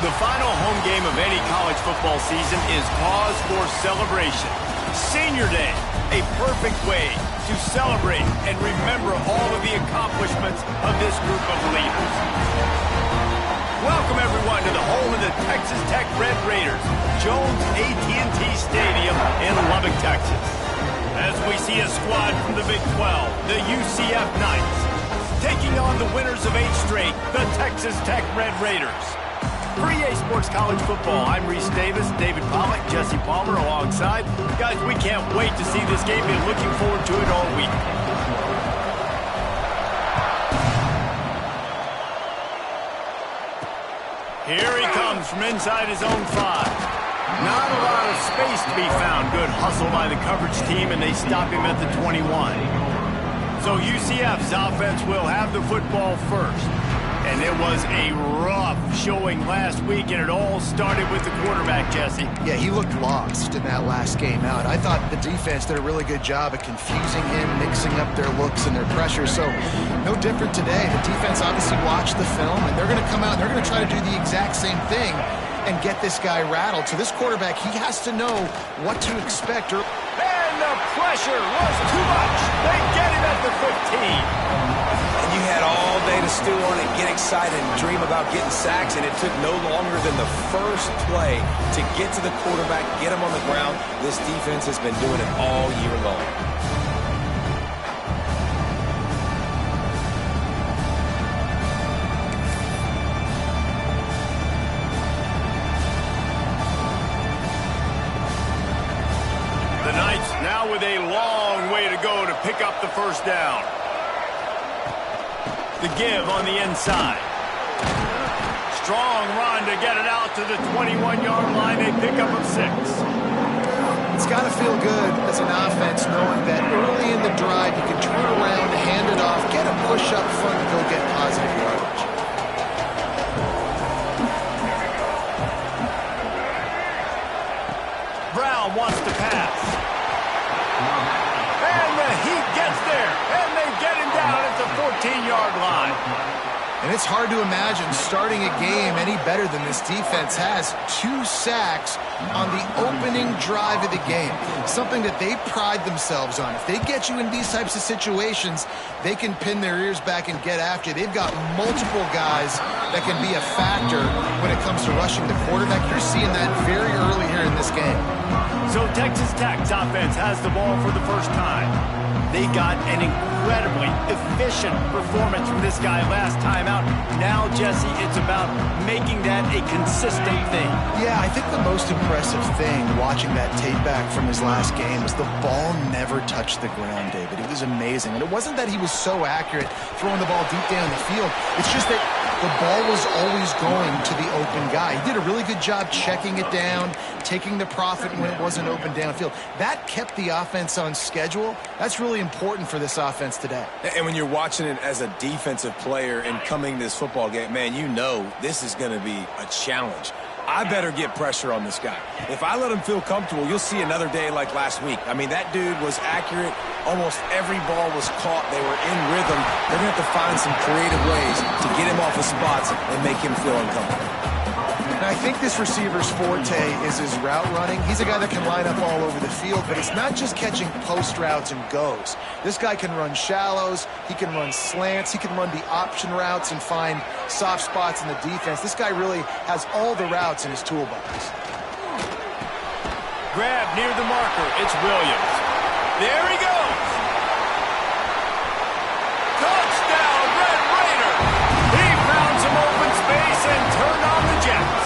The final home game of any college football season is cause for celebration. Senior Day, a perfect way to celebrate and remember all of the accomplishments of this group of leaders. Welcome, everyone, to the home of the Texas Tech Red Raiders, Jones AT&T Stadium in Lubbock, Texas. As we see a squad from the Big 12, the UCF Knights, taking on the winners of 8 straight, the Texas Tech Red Raiders. For EA Sports College Football, I'm Reese Davis, David Pollack, Jesse Palmer alongside. Guys, we can't wait to see this game. Been looking forward to it all week. Here he comes from inside his own 5. Not a lot of space to be found. Good hustle by the coverage team, and they stop him at the 21. So UCF's offense will have the football first. And it was a rough showing last week, and it all started with the quarterback, Jesse. Yeah, he looked lost in that last game out. I thought the defense did a really good job of confusing him, mixing up their looks and their pressure. So no different today. The defense obviously watched the film, and they're going to come out and they're going to try to do the exact same thing and get this guy rattled. So this quarterback, he has to know what to expect. And the pressure was too much. They get him at the 15. You had all day to stew on it, get excited, and dream about getting sacks, and it took no longer than the first play to get to the quarterback, get him on the ground. This defense has been doing it all year long. The Knights now with a long way to go to pick up the first down. The give on the inside. Strong run to get it out to the 21-yard line. They pick up a 6. It's got to feel good as an offense knowing that early in the drive you can turn around, hand it off, get a push up front, and go get positive yardage. Brown wants to pass. And the heat gets there. And they get him down at the 14-yard line. And it's hard to imagine starting a game any better than this defense has. 2 sacks on the opening drive of the game. Something that they pride themselves on. If they get you in these types of situations, they can pin their ears back and get after you. They've got multiple guys that can be a factor when it comes to rushing the quarterback. You're seeing that very early here in this game. So Texas Tech's offense has the ball for the first time. They got an incredibly efficient performance from this guy last time out. Now, Jesse, it's about making that a consistent thing. Yeah, I think the most impressive thing watching that tape back from his last game was the ball never touched the ground, David. It was amazing. And it wasn't that he was so accurate throwing the ball deep down the field. It's just that the ball was always going to the open guy. He did a really good job checking it down, taking the profit when it wasn't open downfield. That kept the offense on schedule. That's really important for this offense today. And when you're watching it as a defensive player and coming this football game, man, you know this is going to be a challenge. I better get pressure on this guy. If I let him feel comfortable, you'll see another day like last week. I mean, that dude was accurate. Almost every ball was caught. They were in rhythm. They're going to have to find some creative ways to get him off his spots and make him feel uncomfortable. And I think this receiver's forte is his route running. He's a guy that can line up all over the field, but it's not just catching post routes and goes. This guy can run shallows, he can run slants, he can run the option routes and find soft spots in the defense. This guy really has all the routes in his toolbox. Grab near the marker. It's Williams. There he goes. Touchdown, Red Raider. He found some open space and turned on the Jets.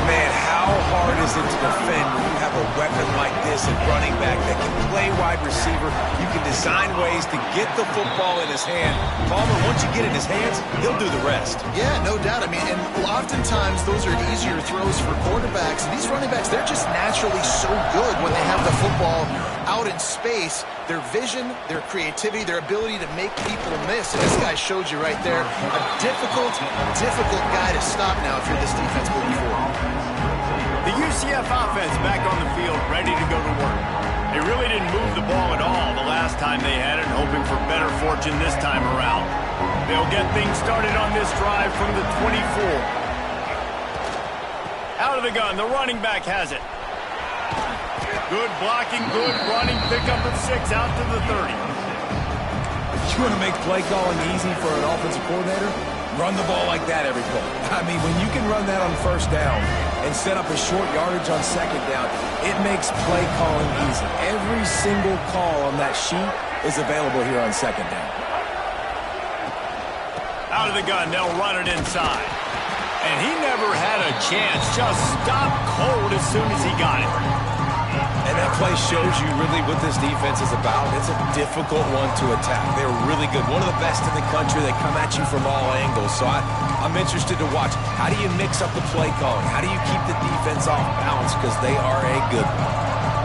Man, how hard is it to defend when you have a weapon like this at running back that can play wide receiver? You can design ways to get the football in his hand. Palmer, once you get it in his hands, he'll do the rest. Yeah, no doubt. I mean, and oftentimes those are easier throws for quarterbacks. And these running backs, they're just naturally so good when they have the football out in space. Their vision, their creativity, their ability to make people miss. And this guy showed you right there, a difficult guy to stop now if you're this defense moving forward. The UCF offense back on the field, ready to go to work. They really didn't move the ball at all the last time they had it, hoping for better fortune this time around. They'll get things started on this drive from the 24. Out of the gun, the running back has it. Good blocking, good running, pickup of 6 out to the 30. You want to make play calling easy for an offensive coordinator? Run the ball like that every play. I mean, when you can run that on first down and set up a short yardage on second down, it makes play calling easy. Every single call on that sheet is available here on second down. Out of the gun, they'll run it inside. And he never had a chance, just stopped cold as soon as he got it. And that play shows you really what this defense is about. It's a difficult one to attack. They're really good. One of the best in the country. They come at you from all angles. So I'm interested to watch. How do you mix up the play calling? How do you keep the defense off balance? Because they are a good one.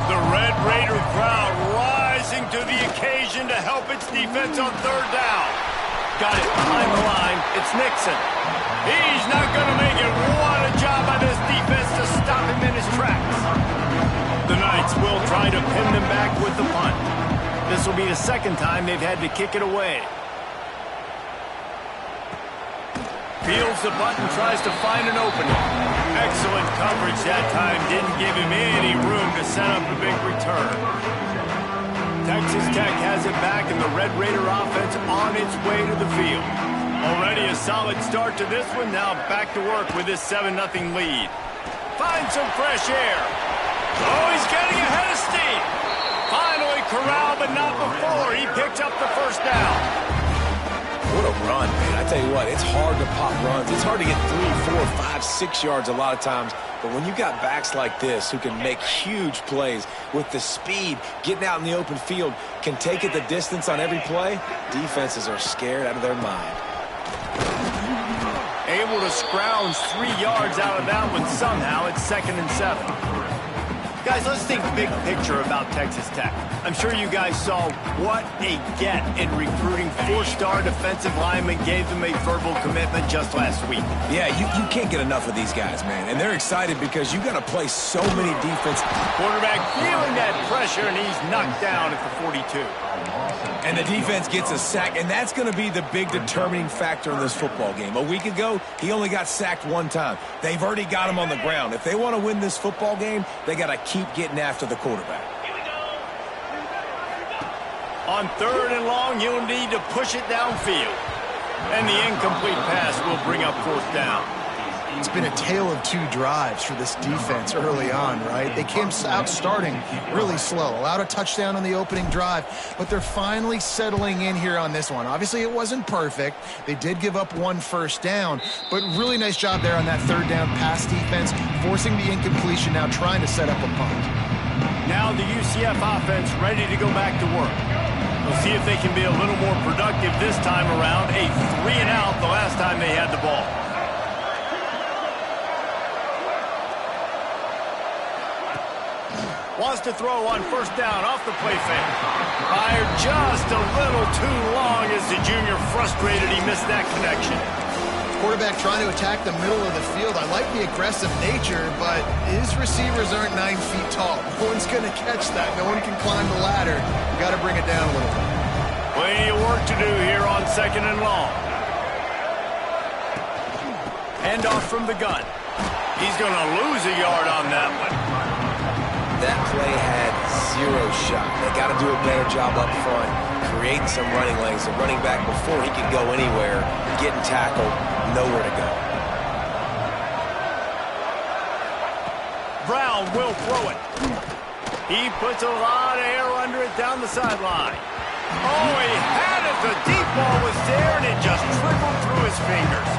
The Red Raider crowd rising to the occasion to help its defense on third down. Got it behind the line. It's Nixon. He's not going to make it. What a job by this defense to stop him in his tracks. The Knights will try to pin them back with the punt. This will be the second time they've had to kick it away. Fields the punt and tries to find an opening. Excellent coverage that time. Didn't give him any room to set up a big return. Texas Tech has it back, and the Red Raider offense on its way to the field. Already a solid start to this one. Now back to work with this 7-0 lead. Find some fresh air. Oh, he's getting ahead of steam. Finally corralled, but not before. He picks up the first down. What a run, man. I tell you what, it's hard to pop runs. It's hard to get 3, 4, 5, 6 yards a lot of times. But when you got backs like this who can make huge plays with the speed, getting out in the open field, can take it the distance on every play, defenses are scared out of their mind. Able to scrounge 3 yards out of that one somehow. It's 2nd and 7. Guys, let's think big picture about Texas Tech. I'm sure you guys saw what a get in recruiting 4-star defensive linemen gave them a verbal commitment just last week. Yeah, you can't get enough of these guys, man. And they're excited because you got to play so many defense. Quarterback feeling that pressure, and he's knocked down at the 42. And the defense gets a sack, and that's going to be the big determining factor in this football game. A week ago, he only got sacked 1 time. They've already got him on the ground. If they want to win this football game, they got to keep getting after the quarterback. On 3rd and long, you'll need to push it downfield. And the incomplete pass will bring up 4th down. It's been a tale of 2 drives for this defense early on, right? They came out starting really slow, allowed a touchdown on the opening drive, but they're finally settling in here on this one. Obviously, it wasn't perfect. They did give up 1 first down, but really nice job there on that 3rd down pass defense, forcing the incompletion, now trying to set up a punt. Now the UCF offense ready to go back to work. We'll see if they can be a little more productive this time around. A 3-and-out the last time they had the ball. Wants to throw on 1st down off the play fake. Fired just a little too long as the junior frustrated he missed that connection. Quarterback trying to attack the middle of the field. I like the aggressive nature, but his receivers aren't 9 feet tall. No one's going to catch that. No one can climb the ladder. You got to bring it down a little bit. Plenty of work to do here on 2nd and long. Handoff from the gun. He's going to lose a yard on that one. That play had 0 shot. They got to do a better job up front, creating some running lanes. The running back, before he could go anywhere, getting tackled, nowhere to go. Brown will throw it. He puts a lot of air under it down the sideline. Oh, he had it. The deep ball was there, and it just trickled through his fingers.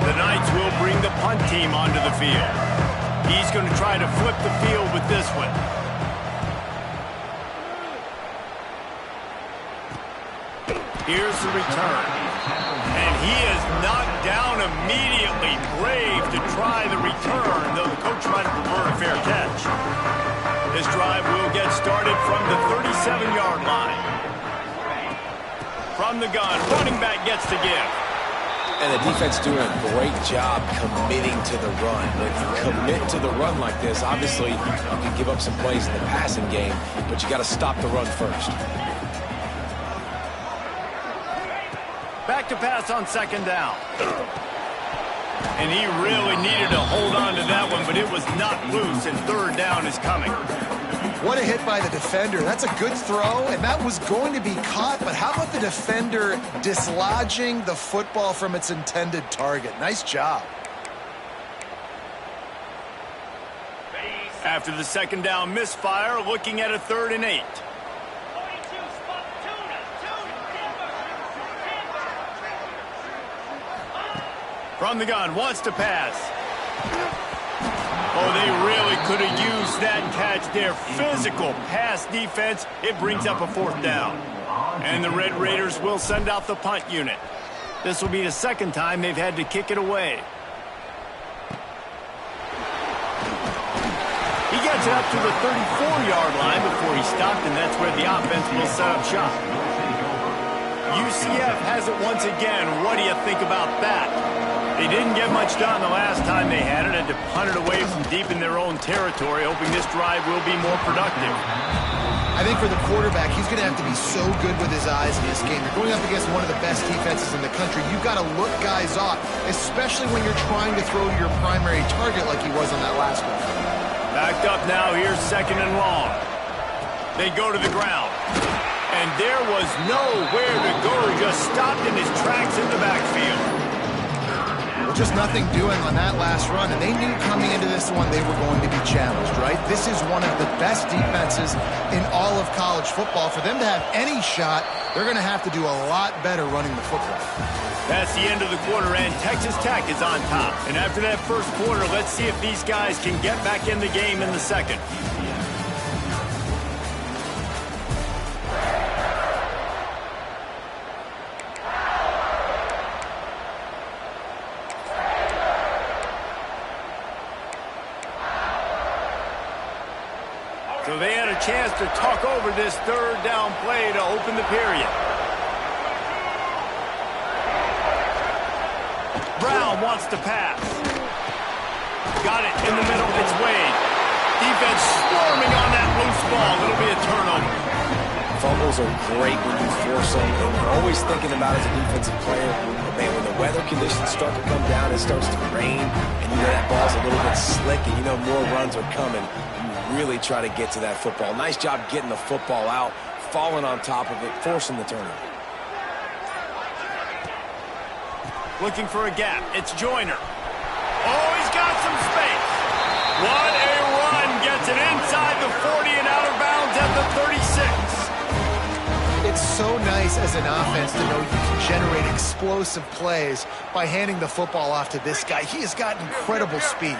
The Knights will bring the punt team onto the field. He's going to try to flip the field with this one. Here's the return. And he is knocked down immediately. Brave to try the return, though the coach might prefer a fair catch. This drive will get started from the 37-yard line. From the gun, running back gets to give. And the defense doing a great job committing to the run. When you commit to the run like this, obviously you can give up some plays in the passing game, but you got to stop the run first. Back to pass on 2nd down. And he really needed to hold on to that one but it was not loose, and third down is coming. What a hit by the defender. That's a good throw, and that was going to be caught, but how about the defender dislodging the football from its intended target? Nice job. After the second down misfire, looking at a 3rd and 8. From the gun, wants to pass. Oh, they really could have used that catch there. Physical pass defense. It brings up a 4th down. And the Red Raiders will send out the punt unit. This will be the second time they've had to kick it away. He gets it up to the 34-yard line before he stopped, and that's where the offense will set up shop. UCF has it once again. What do you think about that? They didn't get much done the last time they had it. Had to punt it away from deep in their own territory, hoping this drive will be more productive. I think for the quarterback, he's going to have to be so good with his eyes in this game. You're going up against one of the best defenses in the country. You've got to look guys off, especially when you're trying to throw to your primary target like he was on that last one. Backed up now, here's 2nd and long. They go to the ground. And there was nowhere to go. Just stopped in his tracks in the backfield. Well, just nothing doing on that last run, and they knew coming into this one they were going to be challenged, right? This is one of the best defenses in all of college football. For them to have any shot, they're going to have to do a lot better running the football. That's the end of the quarter, and Texas Tech is on top. And after that first quarter, let's see if these guys can get back in the game in the second. So they had a chance to talk over this 3rd down play to open the period. Brown wants to pass. Got it in the middle. It's Wade. Defense swarming on that loose ball. It'll be a turnover. Fumbles are great when you force them, and you're always thinking about as a defensive player, man, when the weather conditions start to come down, it starts to rain, and you know that ball's a little bit slick, and you know more runs are coming. Really try to get to that football. Nice job getting the football out, falling on top of it, forcing the turnover. Looking for a gap. It's Joyner. Oh, he's got some space. What a run. Gets it inside the 40 and out of bounds at the 36. It's so nice as an offense to know you can generate explosive plays by handing the football off to this guy. He has got incredible speed.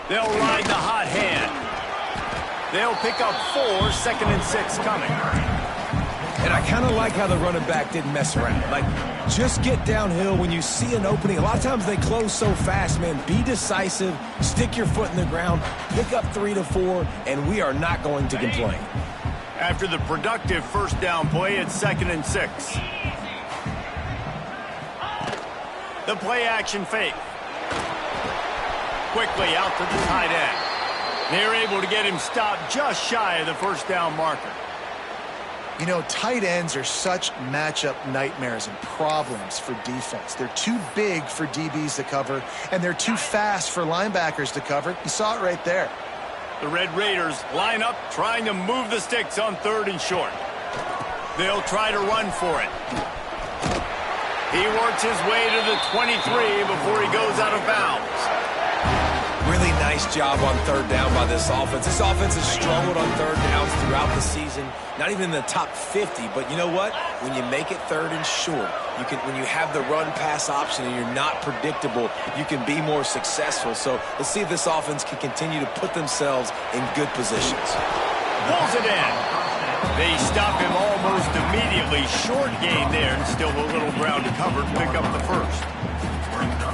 They'll ride the hot hand. They'll pick up 4, 2nd and 6 coming. And I kind of like how the running back didn't mess around. Like, just get downhill when you see an opening. A lot of times they close so fast, man. Be decisive, stick your foot in the ground, pick up 3 to 4, and we are not going to complain. After the productive 1st down play, it's 2nd and 6. The play action fake. Quickly out to the tight end. They're able to get him stopped just shy of the 1st down marker. You know, tight ends are such matchup nightmares and problems for defense. They're too big for DBs to cover, and they're too fast for linebackers to cover. You saw it right there. The Red Raiders line up, trying to move the sticks on 3rd and short. They'll try to run for it. He works his way to the 23 before he goes out of bounds. Really nice job on 3rd down by this offense. This offense has struggled on 3rd downs throughout the season. Not even in the top 50, but you know what? When you make it 3rd and short, when you have the run-pass option and you're not predictable, you can be more successful. So let's see if this offense can continue to put themselves in good positions. Pulls it in. They stop him almost immediately. Short gain there, and still a little ground to cover to pick up the 1st.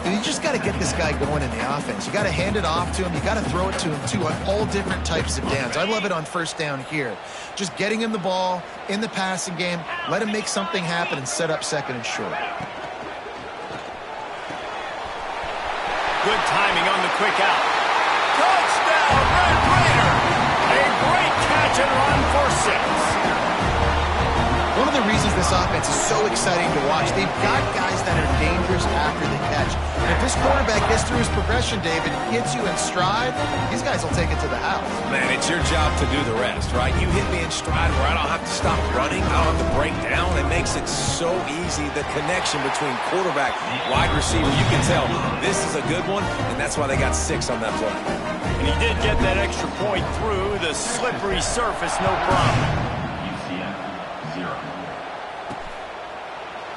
You just got to get this guy going in the offense. You got to hand it off to him. You got to throw it to him, too, on all different types of downs. I love it on 1st down here. Just getting him the ball in the passing game, let him make something happen and set up 2nd and short. Good timing on the quick out. Touchdown, Red Raider! A great catch and run for 6. One of the reasons this offense is so exciting to watch, they've got guys that are dangerous after the catch. And if this quarterback gets through his progression, David, hits you in stride, these guys will take it to the house. Man, it's your job to do the rest, right? You hit me in stride where I don't have to stop running. I don't have to break down. It makes it so easy, the connection between quarterback, wide receiver. You can tell this is a good one, and that's why they got 6 on that play. And he did get that extra point through the slippery surface, no problem.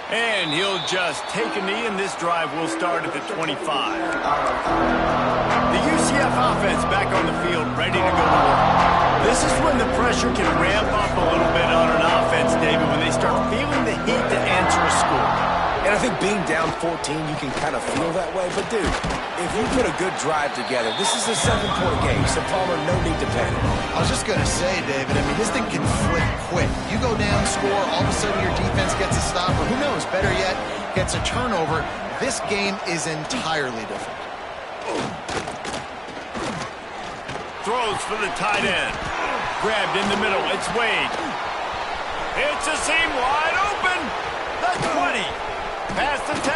And he'll just take a knee, and this drive will start at the 25. The UCF offense back on the field, ready to go to work. This is when the pressure can ramp up a little bit on an offense, David, when they start feeling the heat to answer a score. And I think being down 14, you can kind of feel that way. But, dude, if you put a good drive together, this is a 7-point game, so Palmer, no need to panic. I was just going to say, David, I mean, this thing can flip quick. You go down, score, all of a sudden your defense gets a stop, or who knows, better yet, gets a turnover. This game is entirely different. Throws for the tight end. Grabbed in the middle. It's Wade. It's a seam wide open. The 20. Past the 10.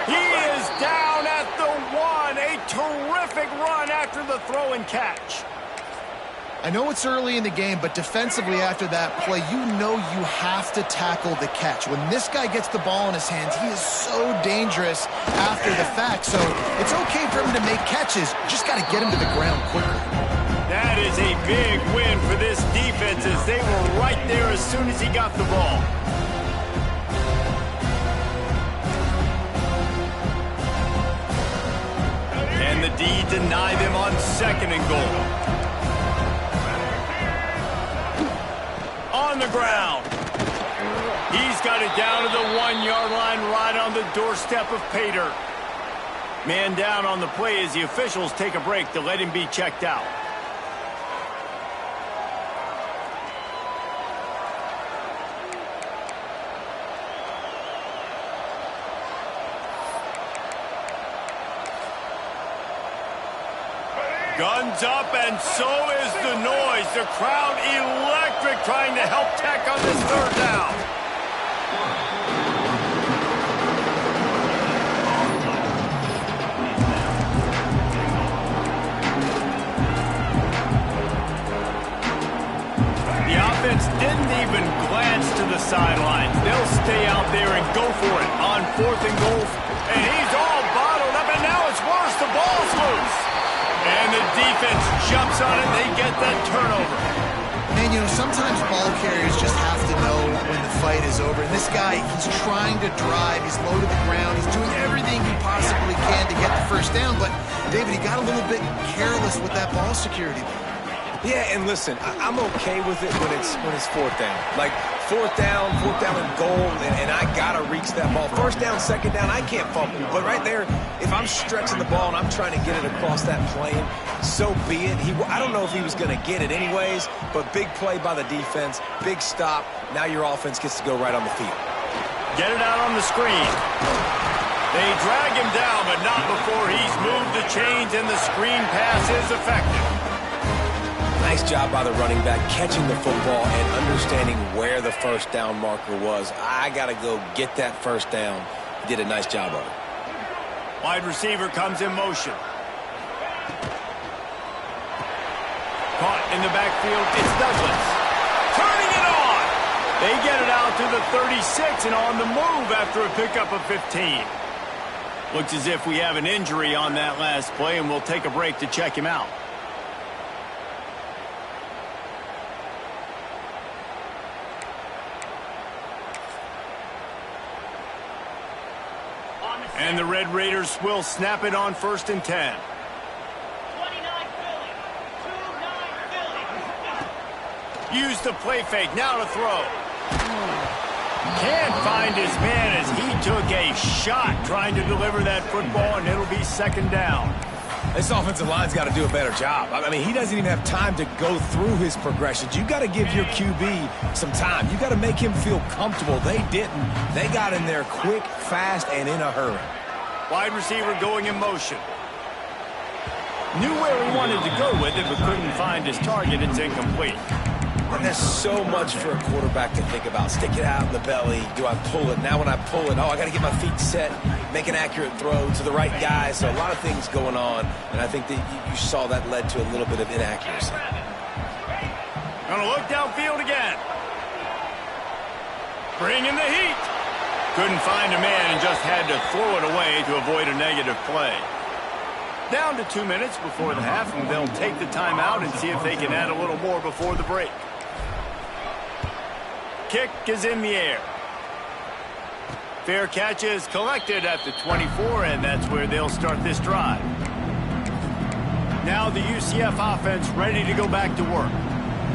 He is down at the 1. A terrific run after the throw and catch. I know it's early in the game, but defensively after that play, you know you have to tackle the catch. When this guy gets the ball in his hands, he is so dangerous after the fact. So it's okay for him to make catches. Just got to get him to the ground quickly. That is a big win for this defense as they were right there as soon as he got the ball. And the D deny them on 2nd and goal. On the ground. He's got it down to the 1-yard line right on the doorstep of Pater. Man down on the play as the officials take a break to let him be checked out. Guns up, and so is the noise. The crowd electric trying to help Tech on this 3rd down. The offense didn't even glance to the sidelines. They'll stay out there and go for it on 4th and goal. And he's all bottled up, and now it's worse. The ball's loose. And the defense jumps on it. They get that turnover. Man, you know, sometimes ball carriers just have to know when the fight is over. And this guy, he's trying to drive. He's low to the ground. He's doing everything he possibly can to get the 1st down. But, David, he got a little bit careless with that ball security there. Yeah, and listen, I'm okay with it when it's 4th down. Like, 4th down and goal, and I got to reach that ball. 1st down, 2nd down, I can't fumble. But right there, if I'm stretching the ball and I'm trying to get it across that plane, so be it. I don't know if he was going to get it anyways, but big play by the defense, big stop. Now your offense gets to go right on the field. Get it out on the screen. They drag him down, but not before he's moved the chains, and the screen pass is effective. Nice job by the running back, catching the football and understanding where the 1st down marker was. I got to go get that 1st down. He did a nice job of it. Wide receiver comes in motion. Caught in the backfield, it's Douglas. Turning it on! They get it out to the 36 and on the move after a pickup of 15. Looks as if we have an injury on that last play, and we'll take a break to check him out. And the Red Raiders will snap it on 1st and 10. 29 Philly. Use the play fake. Now to throw. Can't find his man as he took a shot trying to deliver that football, and it'll be 2nd down. This offensive line's got to do a better job. I mean, he doesn't even have time to go through his progressions. You got to give your QB some time. You got to make him feel comfortable. They didn't. They got in there quick, fast, and in a hurry. Wide receiver going in motion. Knew where he wanted to go with it, but couldn't find his target. It's incomplete. And there's so much for a quarterback to think about. Stick it out in the belly. Do I pull it? Now when I pull it, I got to get my feet set, make an accurate throw to the right guy. So a lot of things going on, and I think that you saw that led to a little bit of inaccuracy. Gonna look downfield again. Bringing the heat. Couldn't find a man and just had to throw it away to avoid a negative play. Down to 2 minutes before the half, and they'll take the timeout and see if they can add a little more before the break. Kick is in the air. Fair catch is collected at the 24, and that's where they'll start this drive. Now the UCF offense ready to go back to work.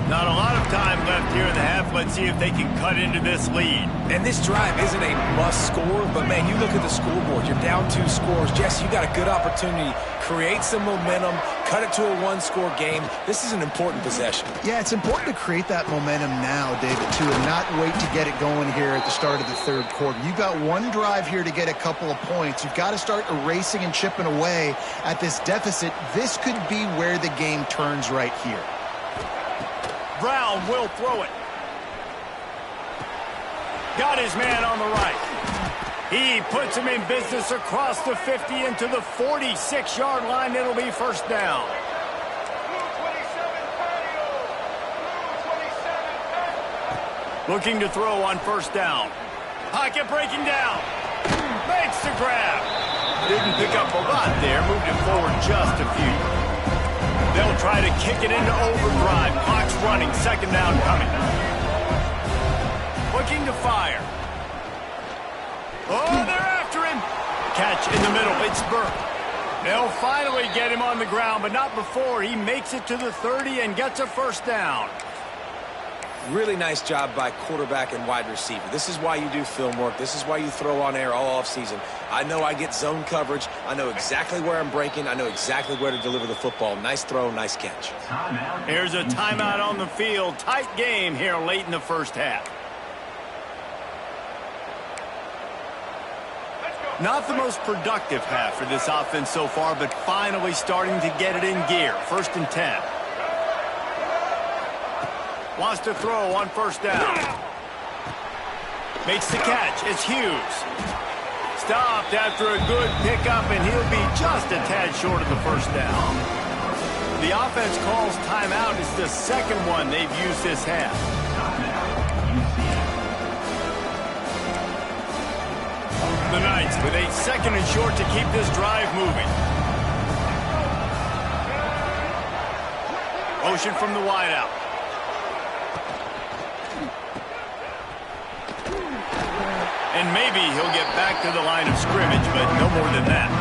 Not a lot of time left here in the half. Let's see if they can cut into this lead. And this drive isn't a must score, but, man, you look at the scoreboard. You're down 2 scores. Jesse, you got a good opportunity. Create some momentum. Cut it to a 1-score game. This is an important possession. Yeah, it's important to create that momentum now, David, too, and not wait to get it going here at the start of the third quarter. You've got one drive here to get a couple of points. You've got to start erasing and chipping away at this deficit. This could be where the game turns right here. Brown will throw it. Got his man on the right. He puts him in business across the 50 into the 46-yard line. It'll be first down. Looking to throw on first down. Pocket breaking down. Makes the grab. Didn't pick up a lot there. Moved it forward just a few. They'll try to kick it into overdrive. Clock's running. Second down coming. Looking to fire. Oh, they're after him. Catch in the middle. It's Burke. They'll finally get him on the ground, but not before he makes it to the 30 and gets a first down. Really nice job by quarterback and wide receiver. This is why you do film work. This is why you throw on air all offseason. I know I get zone coverage. I know exactly where I'm breaking. I know exactly where to deliver the football. Nice throw, nice catch. Here's a timeout on the field. Tight game here late in the first half. Not the most productive half for this offense so far, but finally starting to get it in gear. 1st and 10. Wants to throw on first down. Makes the catch. It's Hughes. Stopped after a good pickup, and he'll be just a tad short of the first down. The offense calls timeout. It's the second one they've used this half. The Knights with a 2nd and short to keep this drive moving. Motion from the wideout. And maybe he'll get back to the line of scrimmage, but no more than that.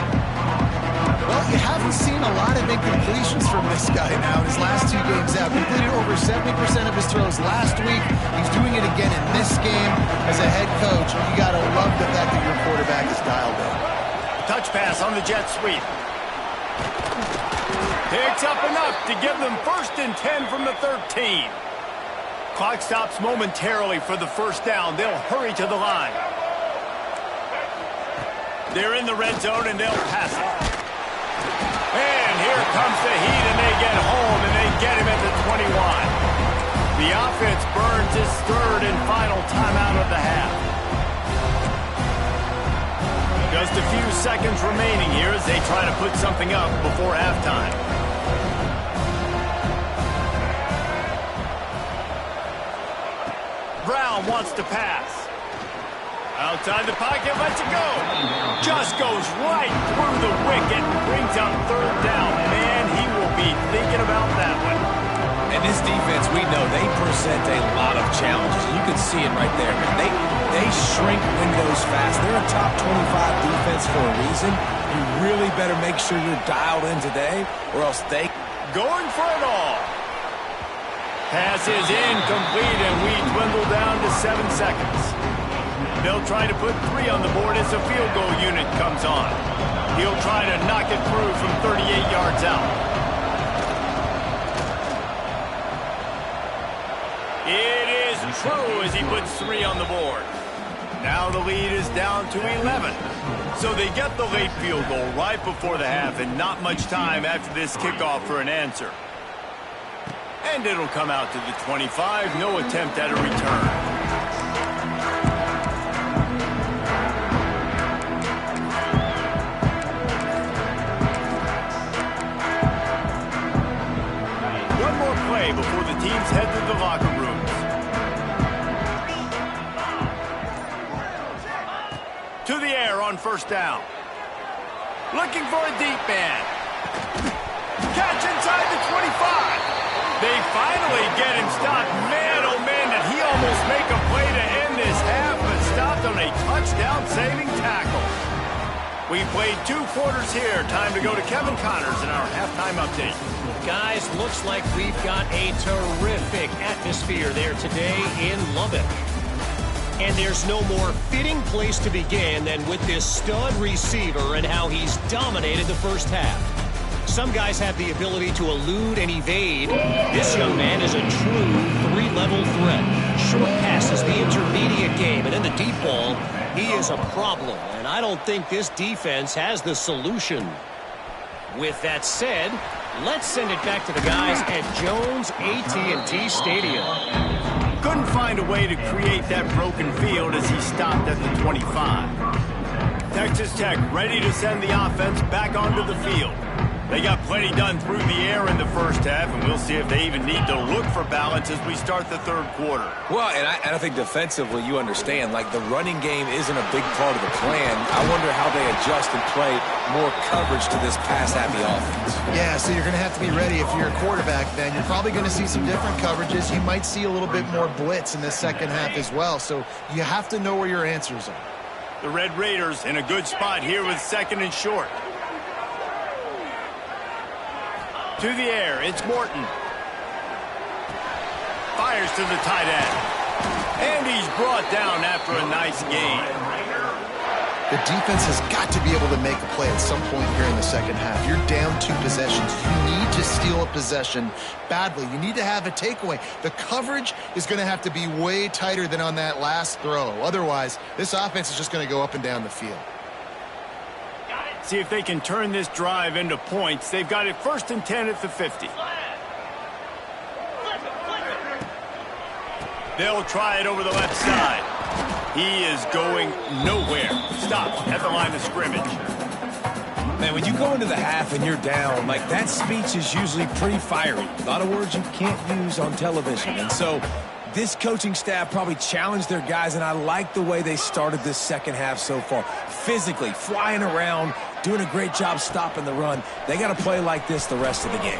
Well, you haven't seen a lot of incompletions from this guy now in his last 2 games out. Completed over 70% of his throws last week. He's doing it again in this game. As a head coach, you got to love the fact that your quarterback is dialed in. Touch pass on the jet sweep. Picks up enough to give them 1st and 10 from the 13. Clock stops momentarily for the first down. They'll hurry to the line. They're in the red zone, and they'll pass it. And here comes the heat, and they get home, and they get him at the 21. The offense burns his 3rd and final timeout of the half. Just a few seconds remaining here as they try to put something up before halftime. Brown wants to pass. Outside the pocket, lets it go. Just goes right through the wicket and brings up 3rd down. Man, he will be thinking about that one. And this defense, we know, they present a lot of challenges. You can see it right there. They shrink windows fast. They're a top 25 defense for a reason. You really better make sure you're dialed in today, or else they... Going for it all. Pass is incomplete, and we dwindle down to 7 seconds. They'll try to put 3 on the board as the field goal unit comes on. He'll try to knock it through from 38 yards out. It is true as he puts 3 on the board. Now the lead is down to 11. So they get the late field goal right before the half and not much time after this kickoff for an answer. And it'll come out to the 25. No attempt at a return. Before the teams head to the locker rooms. To the air on first down. Looking for a deep man. Catch inside the 25. They finally get him stopped. Man, oh man, did he almost make a play to end this half, but stopped on a touchdown-saving tackle. We played 2 quarters here. Time to go to Kevin Connors in our halftime update. Guys, looks like we've got a terrific atmosphere there today in Lubbock. And there's no more fitting place to begin than with this stud receiver and how he's dominated the first half. Some guys have the ability to elude and evade. This young man is a true 3-level threat. Short passes, the intermediate game, and in the deep ball, he is a problem. And I don't think this defense has the solution. With that said, let's send it back to the guys at Jones AT&T Stadium. Couldn't find a way to create that broken field as he stopped at the 25. Texas Tech ready to send the offense back onto the field. They got plenty done through the air in the first half, and we'll see if they even need to look for balance as we start the third quarter. Well, and I think defensively, you understand, like the running game isn't a big part of the plan. I wonder how they adjust and play more coverage to this pass-happy offense. Yeah, so you're going to have to be ready if you're a quarterback then. You're probably going to see some different coverages. You might see a little bit more blitz in the second half as well, so you have to know where your answers are. The Red Raiders in a good spot here with second and short. To the air, it's Morton. Fires to the tight end. And he's brought down after a nice gain. The defense has got to be able to make a play at some point here in the second half. You're down 2 possessions. You need to steal a possession badly. You need to have a takeaway. The coverage is going to have to be way tighter than on that last throw. Otherwise, this offense is just going to go up and down the field. See if they can turn this drive into points. They've got it 1st and 10 at the 50. They'll try it over the left side. He is going nowhere. Stopped at the line of scrimmage. Man, when you go into the half and you're down, like that speech is usually pretty fiery. A lot of words you can't use on television. And so this coaching staff probably challenged their guys, and I like the way they started this second half so far. Physically, flying around, doing a great job stopping the run. They got to play like this the rest of the game.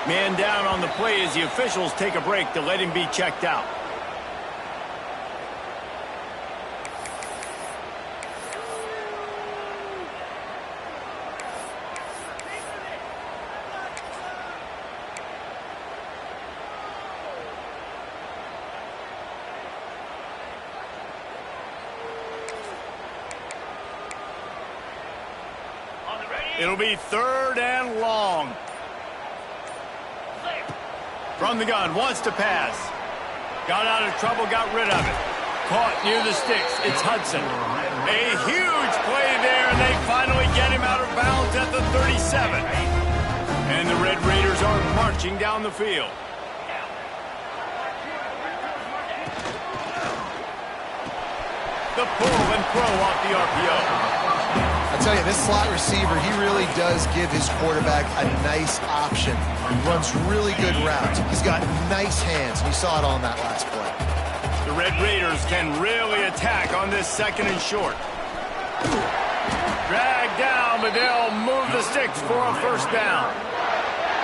Man down on the play as the officials take a break to let him be checked out. It'll be 3rd and long. From the gun, wants to pass. Got out of trouble, got rid of it. Caught near the sticks. It's Hudson. A huge play there, and they finally get him out of bounds at the 37. And the Red Raiders are marching down the field. The pull and throw off the RPO. I'll tell you, this slot receiver, he really does give his quarterback a nice option. He runs really good routes. He's got nice hands. We saw it on that last play. The Red Raiders can really attack on this 2nd and short. Dragged down, but they'll move the sticks for a 1st down.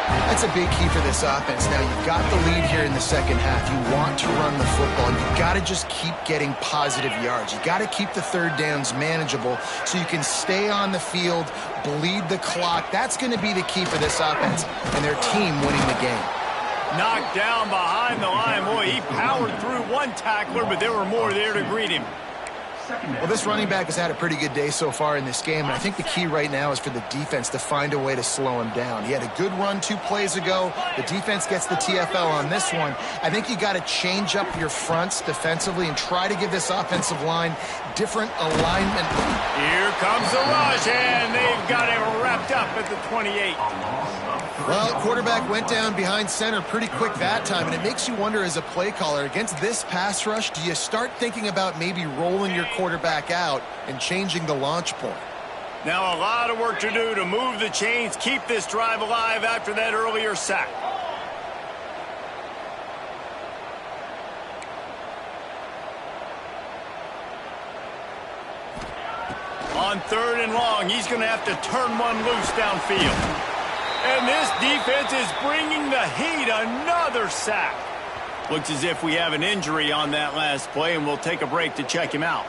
That's a big key for this offense. Now, you've got the lead here in the second half. You want to run the football. You've got to just keep getting positive yards. You've got to keep the 3rd downs manageable so you can stay on the field, bleed the clock. That's going to be the key for this offense and their team winning the game. Knocked down behind the line. Boy, he powered through one tackler, but there were more there to greet him. Well, this running back has had a pretty good day so far in this game, and I think the key right now is for the defense to find a way to slow him down. He had a good run 2 plays ago. The defense gets the TFL on this one. I think you got to change up your fronts defensively and try to give this offensive line different alignment. Here comes the rush, and they've got it wrapped up at the 28. Well, quarterback went down behind center pretty quick that time, and it makes you wonder as a play caller, against this pass rush, do you start thinking about maybe rolling your quarterback out and changing the launch point? Now a lot of work to do to move the chains, keep this drive alive after that earlier sack. On 3rd and long, he's going to have to turn one loose downfield. And this defense is bringing the heat. Another sack. Looks as if we have an injury on that last play, and we'll take a break to check him out.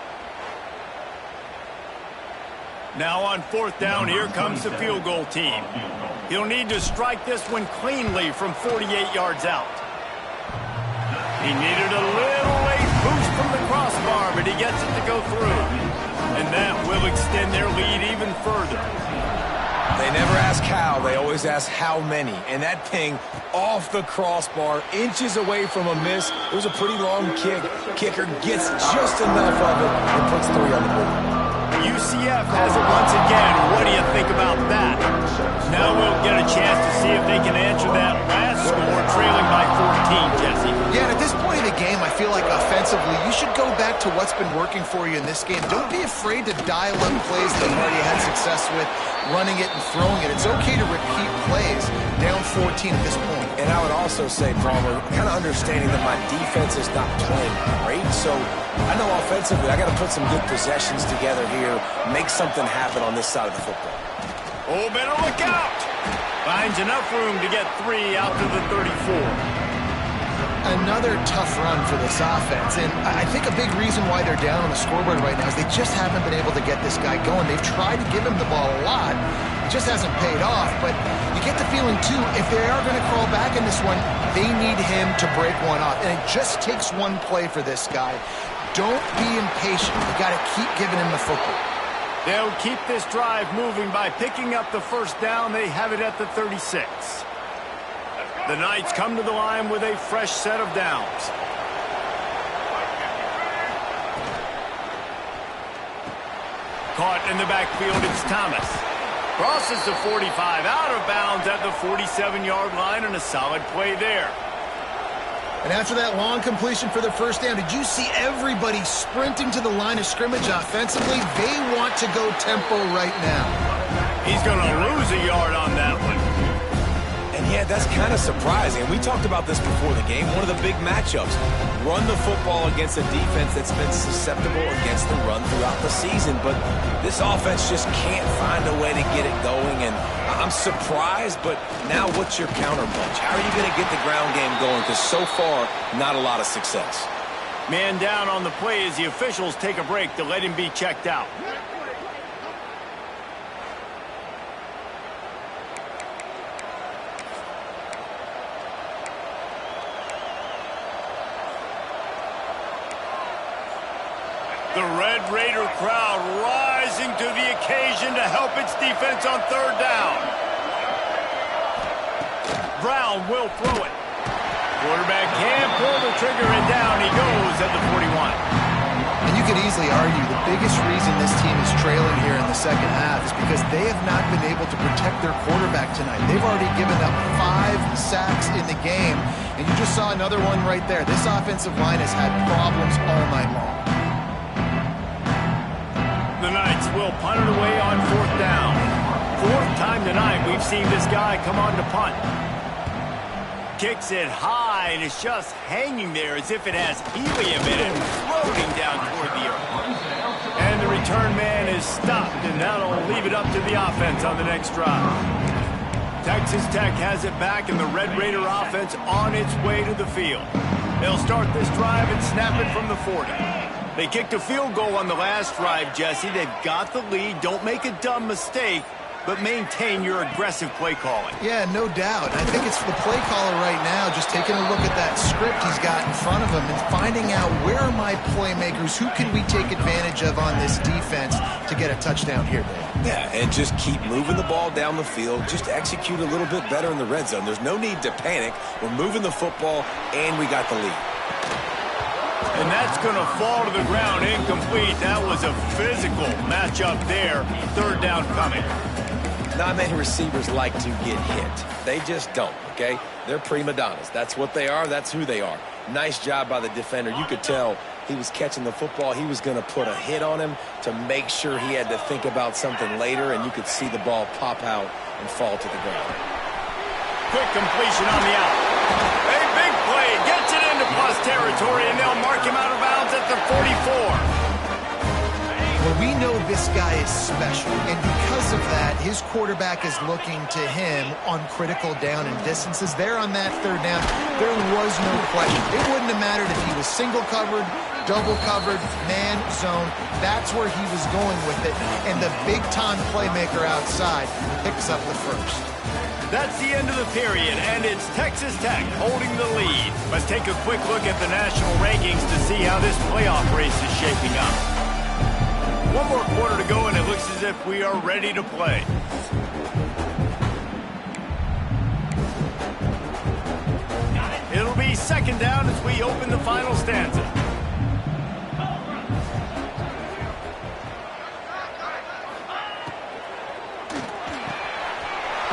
Now on 4th down, here comes the field goal team. He'll need to strike this one cleanly from 48 yards out. He needed a little late boost from the crossbar, but he gets it to go through. And that will extend their lead even further. They never ask how, they always ask how many. And that thing off the crossbar, inches away from a miss. It was a pretty long kick. Kicker gets just enough of it and puts 3 on the board. UCF has it once again. What do you think about that? Now we'll get a chance to see if they can answer that last score, trailing by 14, Jesse. Yeah, and at this point in the game, I feel like offensively, you should go back to what's been working for you in this game. Don't be afraid to dial up plays that you've already had success with, running it and throwing it. It's okay to repeat plays down 14 at this point. And I would also say, Palmer, kind of understanding that my defense is not playing great, so I know offensively I got to put some good possessions together here, make something happen on this side of the football. Oh, better look out! Finds enough room to get 3 out to the 34. Another tough run for this offense, and I think a big reason why they're down on the scoreboard right now is they just haven't been able to get this guy going. They've tried to give him the ball a lot. It just hasn't paid off, but you get the feeling, too, if they are going to crawl back in this one, they need him to break one off, and it just takes one play for this guy. Don't be impatient. You got to keep giving him the football. They'll keep this drive moving by picking up the 1st down. They have it at the 36. The Knights come to the line with a fresh set of downs. Caught in the backfield, it's Thomas. Crosses the 45, out of bounds at the 47-yard line, and a solid play there. And after that long completion for the 1st down, did you see everybody sprinting to the line of scrimmage offensively? They want to go tempo right now. He's going to lose a yard on that one. And yeah, that's kind of surprising. We talked about this before the game. One of the big matchups. Run the football against a defense that's been susceptible against the run throughout the season. But this offense just can't find a way to get it going. And I'm surprised, but now what's your counterpunch? How are you going to get the ground game going? Because so far, not a lot of success. Man down on the play as the officials take a break to let him be checked out. The Red Raider crowd rising to the occasion to help its defense on 3rd down. Brown will throw it. Quarterback can't pull the trigger, and down he goes at the 41. And you could easily argue the biggest reason this team is trailing here in the 2nd half is because they have not been able to protect their quarterback tonight. They've already given up 5 sacks in the game, and you just saw another one right there. This offensive line has had problems all night long. The Knights will punt it away on 4th down. 4th time tonight we've seen this guy come on to punt. Kicks it high, and it's just hanging there as if it has helium in it, floating down toward the earth. And the return man is stopped, and that'll leave it up to the offense on the next drive. Texas Tech has it back, and the Red Raider offense on its way to the field. They'll start this drive and snap it from the 40. They kicked a field goal on the last drive, Jesse. They've got the lead. Don't make a dumb mistake. but maintain your aggressive play calling. Yeah, no doubt. I think it's the play caller right now just taking a look at that script he's got in front of him and finding out where are my playmakers, who can we take advantage of on this defense to get a touchdown here, Dave. Yeah, and just keep moving the ball down the field. Just execute a little bit better in the red zone. There's no need to panic. We're moving the football, and we got the lead. And that's going to fall to the ground incomplete. That was a physical matchup there. Third down coming. Not many receivers like to get hit. They just don't, okay? They're prima donnas. That's what they are. That's who they are. Nice job by the defender. You could tell he was catching the football. He was going to put a hit on him to make sure he had to think about something later, and you could see the ball pop out and fall to the ground. Quick completion on the out. A big play. Gets it into plus territory, and they'll mark him out of bounds at the 44. Well, we know this guy is special, and because of that, his quarterback is looking to him on critical down and distances. There on that third down, there was no question. It wouldn't have mattered if he was single covered, double covered, man, zone. That's where he was going with it, and the big-time playmaker outside picks up the first. That's the end of the period, and it's Texas Tech holding the lead. Let's take a quick look at the national rankings to see how this playoff race is shaping up. One more quarter to go, and it looks as if we are ready to play. It'll be second down as we open the final stanza.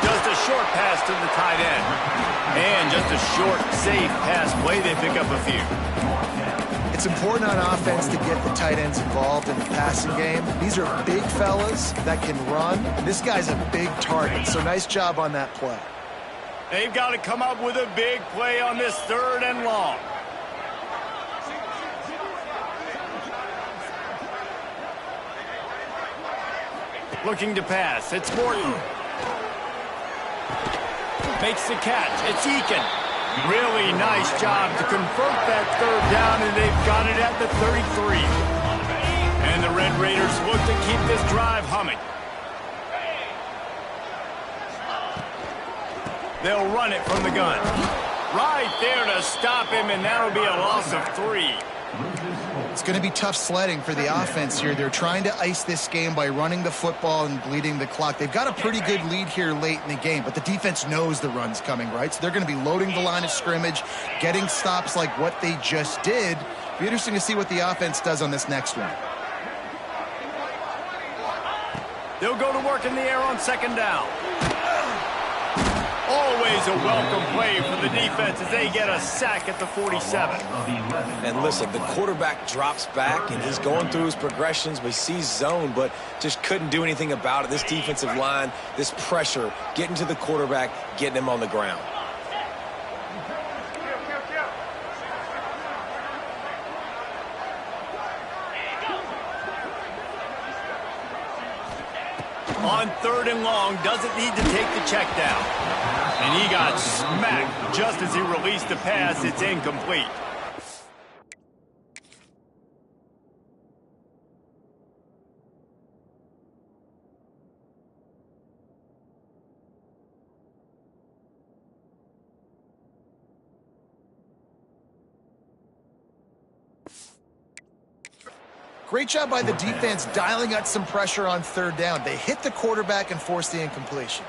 Just a short pass to the tight end. And just a short, safe pass play. They pick up a few. It's important on offense to get the tight ends involved in the passing game. These are big fellas that can run. This guy's a big target, so nice job on that play. They've got to come up with a big play on this third and long. Looking to pass. It's Morton. Makes the catch. It's Eakin. Really nice job to convert that third down, and they've got it at the 33. And the Red Raiders look to keep this drive humming. They'll run it from the gun. Right there to stop him, and that'll be a loss of 3. It's going to be tough sledding for the offense here. They're trying to ice this game by running the football and bleeding the clock. They've got a pretty good lead here late in the game, but the defense knows the run's coming, right? So they're going to be loading the line of scrimmage, getting stops like what they just did. It'll be interesting to see what the offense does on this next one. They'll go to work in the air on second down. Always a welcome play for the defense as they get a sack at the 47. And listen, the quarterback drops back, and he's going through his progressions. We see zone, but just couldn't do anything about it. This defensive line, this pressure, getting to the quarterback, getting him on the ground. On third and long, doesn't need to take the check down. And he got smacked just as he released the pass. It's incomplete. Great job by the defense dialing out some pressure on third down. They hit the quarterback and forced the incompletion.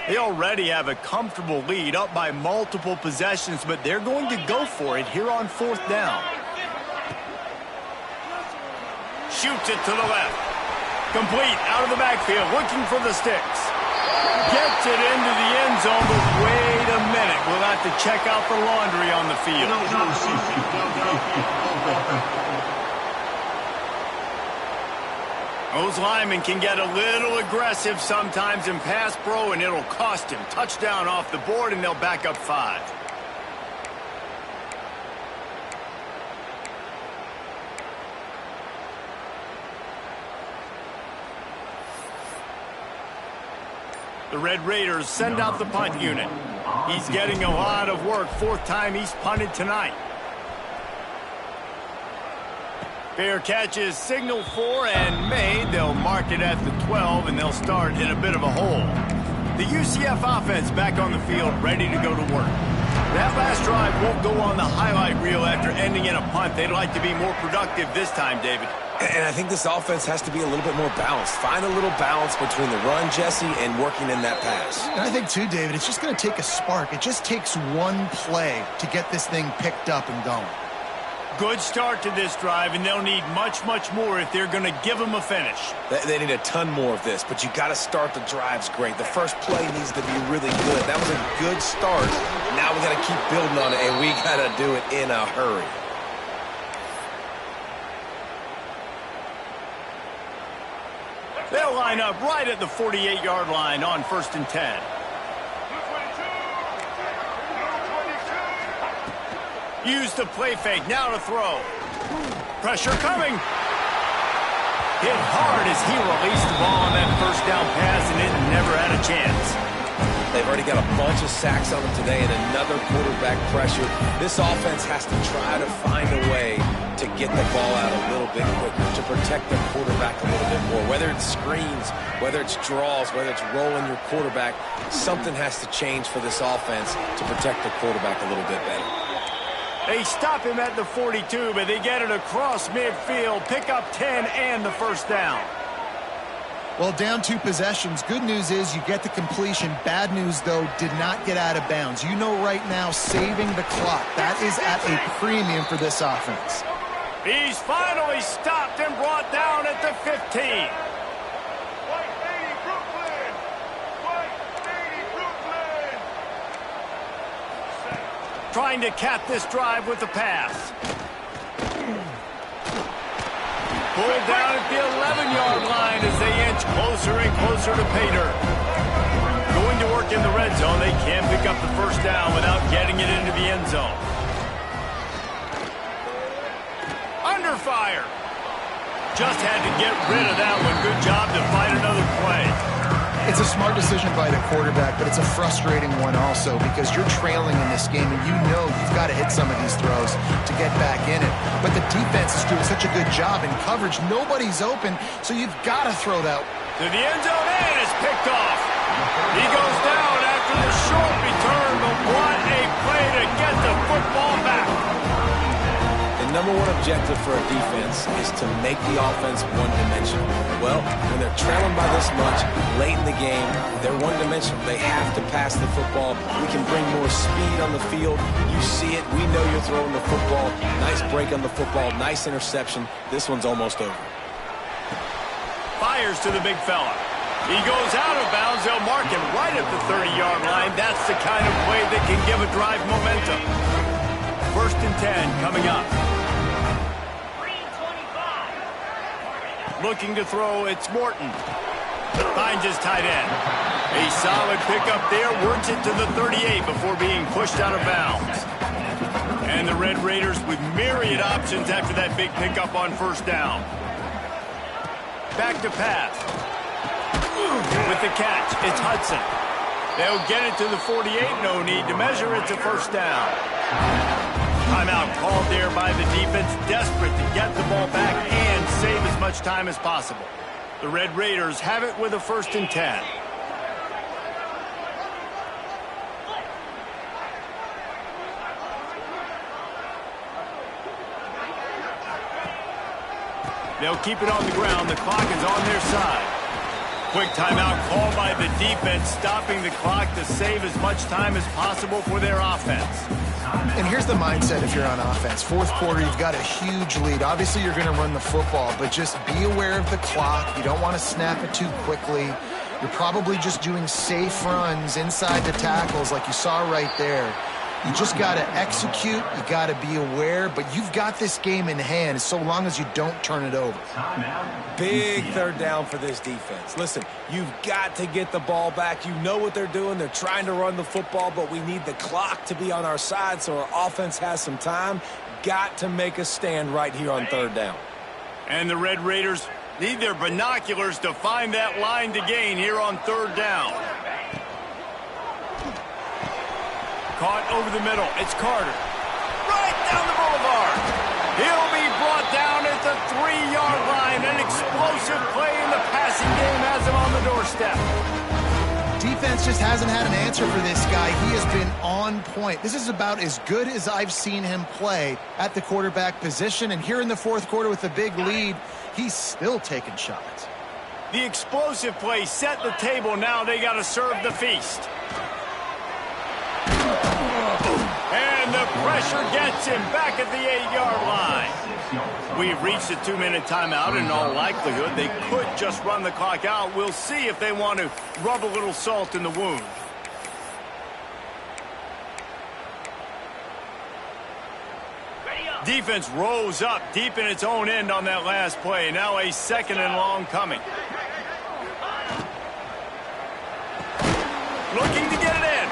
They already have a comfortable lead, up by multiple possessions, but they're going to go for it here on fourth down. Shoots it to the left. Complete out of the backfield, looking for the sticks. Gets it into the end zone, but wait a minute. We'll have to check out the laundry on the field. Those linemen can get a little aggressive sometimes in pass pro, and it'll cost him. Touchdown off the board, and they'll back up 5. The Red Raiders send out the punt unit. He's getting a lot of work. 4th time he's punted tonight. Fair catch is signaled for and made. They'll mark it at the 12, and they'll start in a bit of a hole. The UCF offense back on the field, ready to go to work. That last drive won't go on the highlight reel after ending in a punt. They'd like to be more productive this time, David. And I think this offense has to be a little bit more balanced. Find a little balance between the run, Jesse, and working in that pass. And I think, too, David, it's just going to take a spark. It just takes one play to get this thing picked up and going. Good start to this drive, and they'll need much, much more if they're going to give them a finish. They need a ton more of this, but you got to start the drives great. The first play needs to be really good. That was a good start. Now we got to keep building on it, and we got to do it in a hurry. They'll line up right at the 48-yard line on 1st and 10. Use the play fake, now to throw. Pressure coming. Hit hard as he released the ball on that first down pass, and it never had a chance. They've already got a bunch of sacks on them today and another quarterback pressure. This offense has to try to find a way to get the ball out a little bit quicker, to protect the quarterback a little bit more. Whether it's screens, whether it's draws, whether it's rolling your quarterback, something has to change for this offense to protect the quarterback a little bit better. They stop him at the 42, but they get it across midfield, pick up 10 and the first down. Well, down 2 possessions. Good news is you get the completion. Bad news, though, did not get out of bounds. You know right now, saving the clock, that is at a premium for this offense. He's finally stopped and brought down at the 15. Trying to cap this drive with the pass. Pulled down at the 11-yard line as they inch closer and closer to pay dirt. Going to work in the red zone, they can pick up the first down without getting it into the end zone. Under fire. Just had to get rid of that one. Good job to find another play. It's a smart decision by the quarterback, but it's a frustrating one also because you're trailing in this game and you know you've got to hit some of these throws to get back in it. But the defense is doing such a good job in coverage. Nobody's open, so you've got to throw that. To the end zone, and it's picked off. He goes down after the short return, but what a play to get the football back. The number one objective for a defense is to make the offense one-dimensional. Well, when they're trailing by this much late in the game, they're one-dimensional. They have to pass the football. We can bring more speed on the field. You see it. We know you're throwing the football. Nice break on the football. Nice interception. This one's almost over. Fires to the big fella. He goes out of bounds. They'll mark him right at the 30-yard line. That's the kind of play that can give a drive momentum. 1st and 10 coming up. Looking to throw, it's Morton. Finds his tight end. A solid pickup there, works it to the 38 before being pushed out of bounds. And the Red Raiders with myriad options after that big pickup on first down. Back to pass. With the catch, it's Hudson. They'll get it to the 48, no need to measure, it's a first down. Timeout called there by the defense, desperate to get the ball back and save as much time as possible. The Red Raiders have it with a 1st and 10. They'll keep it on the ground. The clock is on their side. Quick timeout called by the defense, stopping the clock to save as much time as possible for their offense. And here's the mindset if you're on offense. 4th quarter, you've got a huge lead. Obviously, you're going to run the football, but just be aware of the clock. You don't want to snap it too quickly. You're probably just doing safe runs inside the tackles like you saw right there. You just got to execute. You got to be aware, but you've got this game in hand so long as you don't turn it over. Big 3rd down for this defense. Listen, you've got to get the ball back. You know what they're doing. They're trying to run the football, but we need the clock to be on our side so our offense has some time. Got to make a stand right here on 3rd down. And the Red Raiders need their binoculars to find that line to gain here on 3rd down. Caught over the middle. It's Carter. Right down the boulevard. He'll be brought down at the 3-yard line. An explosive play in the passing game has him on the doorstep. Defense just hasn't had an answer for this guy. He has been on point. This is about as good as I've seen him play at the quarterback position. And here in the fourth quarter with a big lead, he's still taking shots. The explosive play set the table. Now they got to serve the feast. And the pressure gets him back at the 8-yard line. We've reached a 2-minute timeout, and in all likelihood, they could just run the clock out. We'll see if they want to rub a little salt in the wound. Defense rose up deep in its own end on that last play. Now a 2nd and long coming. Looking to get it in.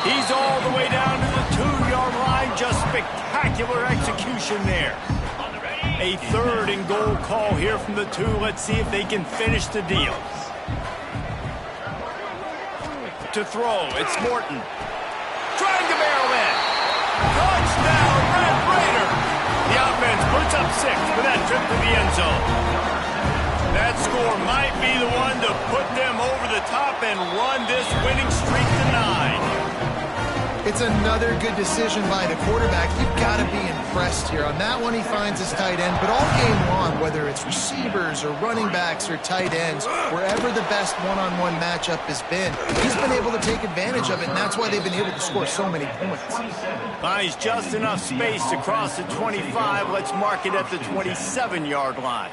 He's all the way down to the 2-yard line. Just spectacular execution there. A 3rd and goal call here from the 2. Let's see if they can finish the deal. To throw, it's Morton. Trying to barrel in. Touchdown, Red Raider. The offense puts up 6 for that trip to the end zone. That score might be the one to put them over the top and run this winning streak to 9. It's another good decision by the quarterback. You've got to be impressed here. On that one, he finds his tight end. But all game long, whether it's receivers or running backs or tight ends, wherever the best one-on-one matchup has been, he's been able to take advantage of it, and that's why they've been able to score so many points. Finds just enough space to cross the 25. Let's mark it at the 27-yard line.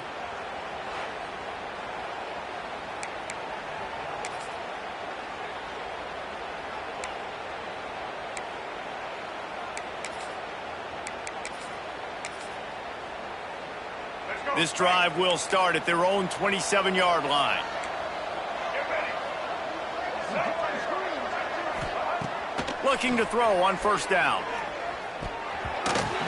This drive will start at their own 27-yard line. Looking to throw on 1st down.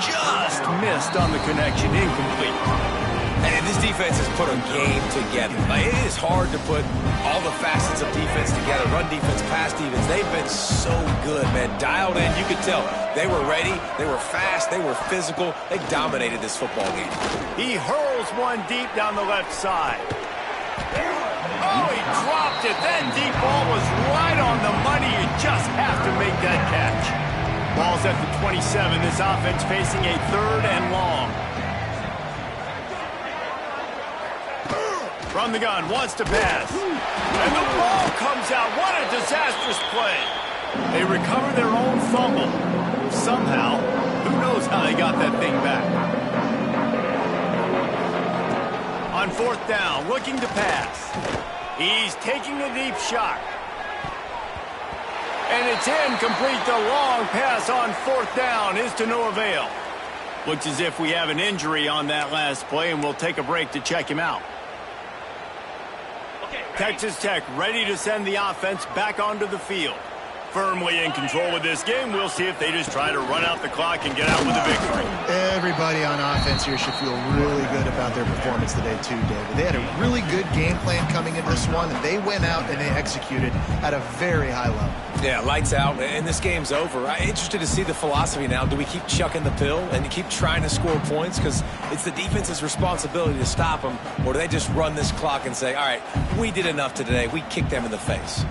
Just missed on the connection, incomplete. And this defense has put a game together. Like, it is hard to put all the facets of defense together. Run defense, pass defense. They've been so good, man. Dialed in. You could tell they were ready. They were fast. They were physical. They dominated this football game. He hurls one deep down the left side. Oh, he dropped it. That deep ball was right on the money. You just have to make that catch. Ball's at the 27. This offense facing a 3rd and long. From the gun, wants to pass. And the ball comes out. What a disastrous play. They recover their own fumble. Somehow, who knows how they got that thing back. On 4th down, looking to pass. He's taking a deep shot. And it's incomplete. The long pass on 4th down is to no avail. Looks as if we have an injury on that last play, and we'll take a break to check him out. Texas Tech ready to send the offense back onto the field. Firmly in control of this game. We'll see if they just try to run out the clock and get out with a victory. Everybody on offense here should feel really good about their performance today too, David. They had a really good game plan coming in this one, and they went out and they executed at a very high level. Yeah, lights out, and this game's over. I'm interested to see the philosophy now. Do we keep chucking the pill and keep trying to score points? Because it's the defense's responsibility to stop them. Or do they just run this clock and say, all right, we did enough today. We kicked them in the face.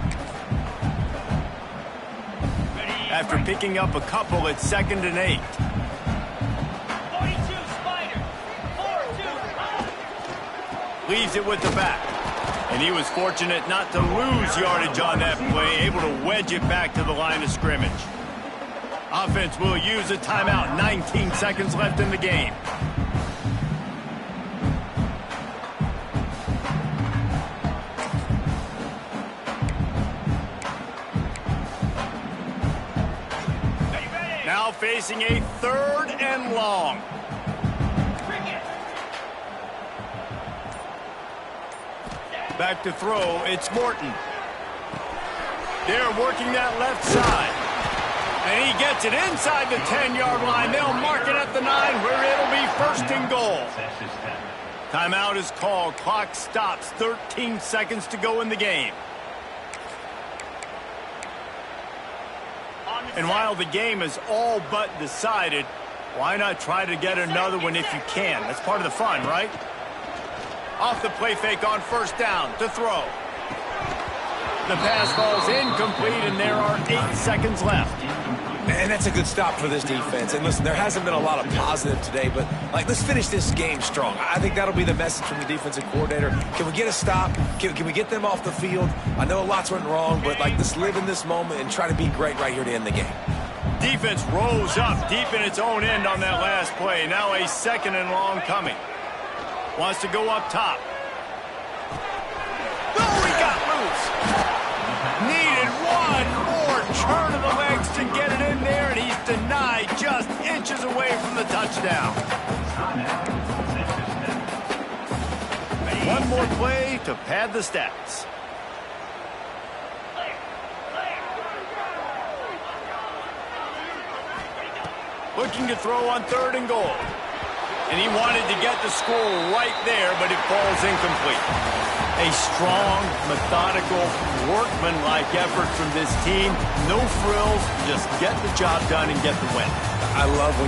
After picking up a couple, it's 2nd and 8. 42, Spider. 4-2. Leaves it with the back. And he was fortunate not to lose yardage on that play, able to wedge it back to the line of scrimmage. Offense will use a timeout. 19 seconds left in the game. Now facing a 3rd and long. Back to throw, it's Morton. They're working that left side. And he gets it inside the 10-yard line. They'll mark it at the 9 where it'll be 1st and goal. Timeout is called. Clock stops. 13 seconds to go in the game. And while the game is all but decided, Why not try to get another one if you can? That's part of the fun, right? Off the play fake on first down to throw. The pass falls incomplete, and there are 8 seconds left. And that's a good stop for this defense. And listen, there hasn't been a lot of positive today, but let's finish this game strong. I think that'll be the message from the defensive coordinator. Can we get a stop? Can we get them off the field? I know lots went wrong, but let's live in this moment and try to be great right here to end the game. Defense rose up deep in its own end on that last play. Now a second and long coming. Wants to go up top. Oh, he got loose. Needed one more turn of the legs to get it in there, and he's denied just inches away from the touchdown. One more play to pad the stats. Looking to throw on 3rd and goal. And he wanted to get the score right there, but it falls incomplete. A strong, methodical, workmanlike effort from this team. No frills, just get the job done and get the win. I love when